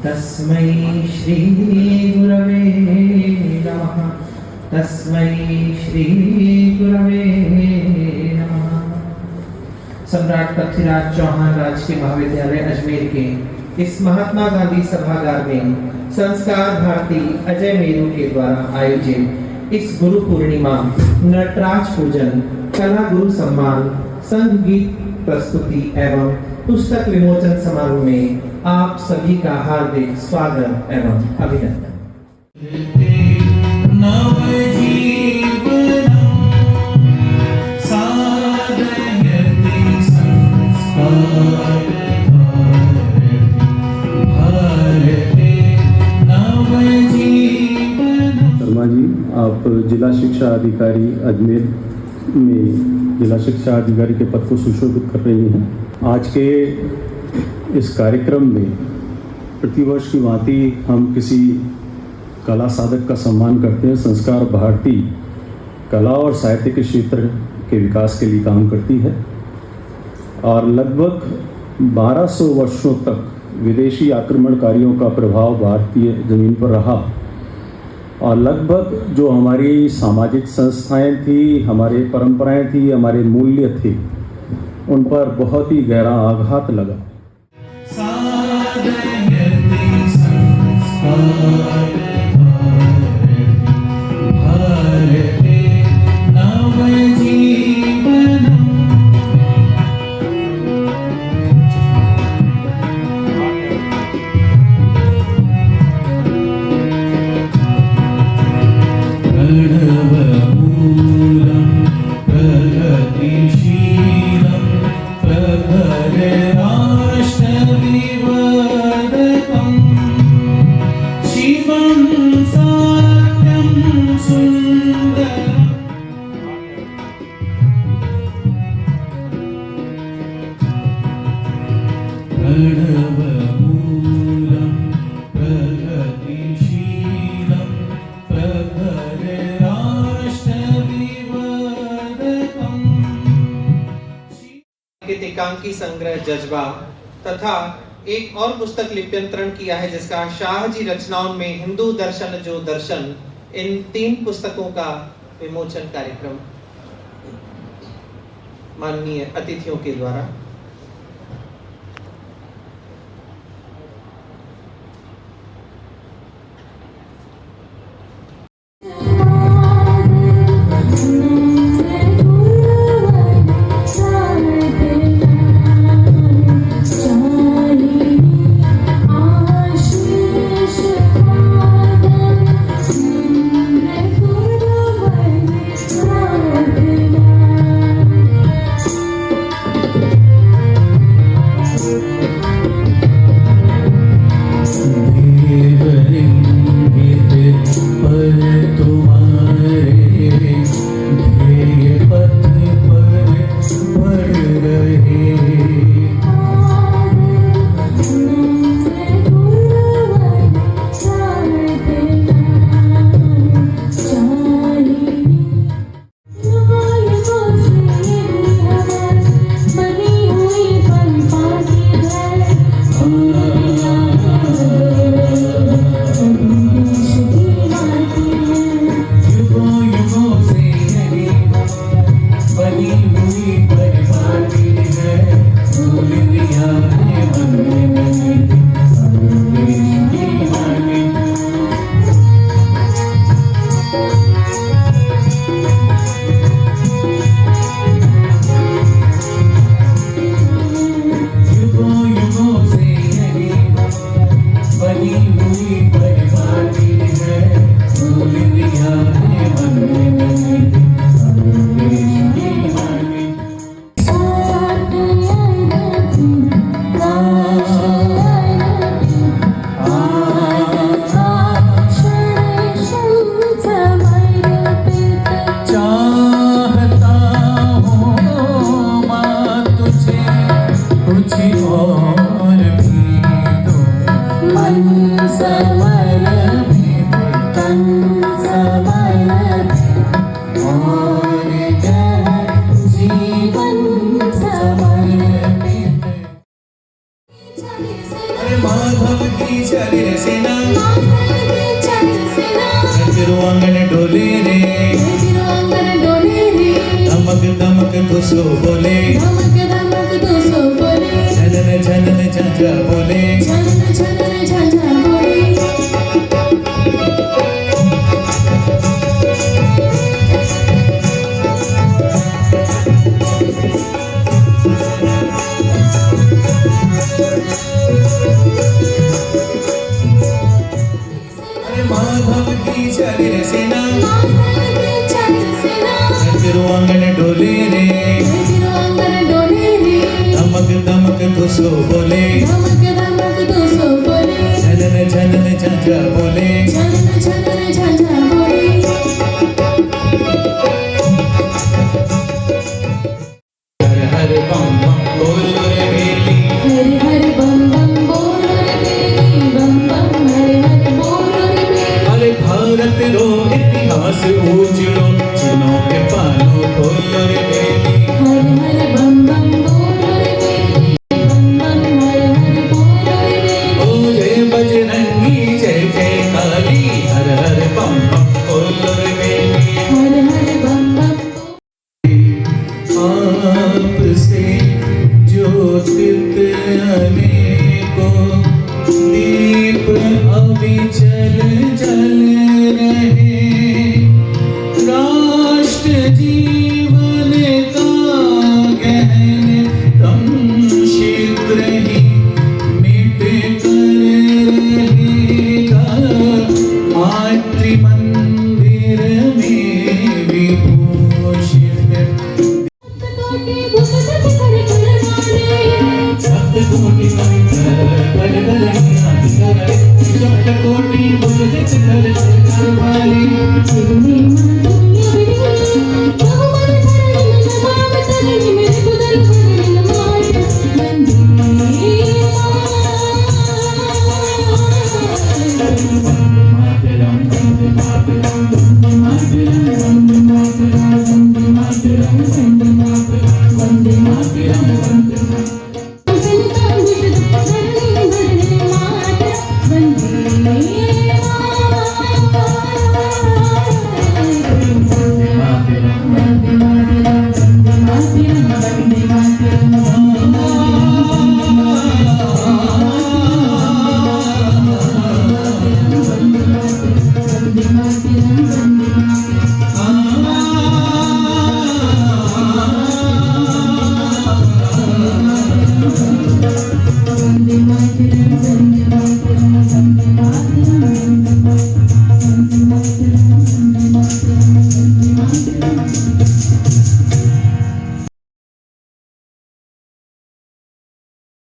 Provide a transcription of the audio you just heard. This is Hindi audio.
तस्मै श्री गुरवे नमः। तस्मै श्री गुरवे नमः। सम्राट पृथ्वीराज चौहान राजकीय महाविद्यालय अजमेर के इस महात्मा गांधी सभागार में संस्कार भारती अजय मेरू के द्वारा आयोजित इस गुरु पूर्णिमा नटराज पूजन कला गुरु सम्मान संघ गीत प्रस्तुति एवं पुस्तक विमोचन समारोह में आप सभी का हार्दिक स्वागत एवं अभिनंदन। शर्मा जी, आप जिला शिक्षा अधिकारी अजमेर में जिला शिक्षा अधिकारी के पद को सुशोभित कर रही हैं। आज के इस कार्यक्रम में प्रतिवर्ष की भांति हम किसी कला साधक का सम्मान करते हैं। संस्कार भारती कला और साहित्य के क्षेत्र के विकास के लिए काम करती है और लगभग 1200 वर्षों तक विदेशी आक्रमणकारियों का प्रभाव भारतीय जमीन पर रहा और लगभग जो हमारी सामाजिक संस्थाएं थी, हमारे परंपराएं थी, हमारे मूल्य थे, उन पर बहुत ही गहरा आघात लगा। एकांकी संग्रह जज्बा तथा एक और पुस्तक लिप्यंतरण किया है जिसका शाह जी रचनाओं में हिंदू दर्शन जो दर्शन, इन 3 पुस्तकों का विमोचन कार्यक्रम माननीय अतिथियों के द्वारा। अरे माधव की चले रे सेना तेरो आंगन डोले रे धमक धमक घुसो बोले झनन झनन झांझा बोले अरे माधव की चले रे सेना तेरो आंगन डोले रे धमक धमक घुसो बोले झनन झनन झांझा बोले हर हर बम बम बोलो रे बेली अरे भारत रो इतिहास उजड़ो चिन्हों के पानो खोलो रे बेली ओ जय बजरंगी जय जय काली हर हर बम बम बोलो रे बेली आपसे ज्योतित अनेकों दीप अविचल जल रहे राष्ट्र जीवन का गहन तम शीघ्र ही मिट कर रहेगा मातृ मंदिर में विभूषित सप्तकोटि बुलंद कर वाली Vande Mataram.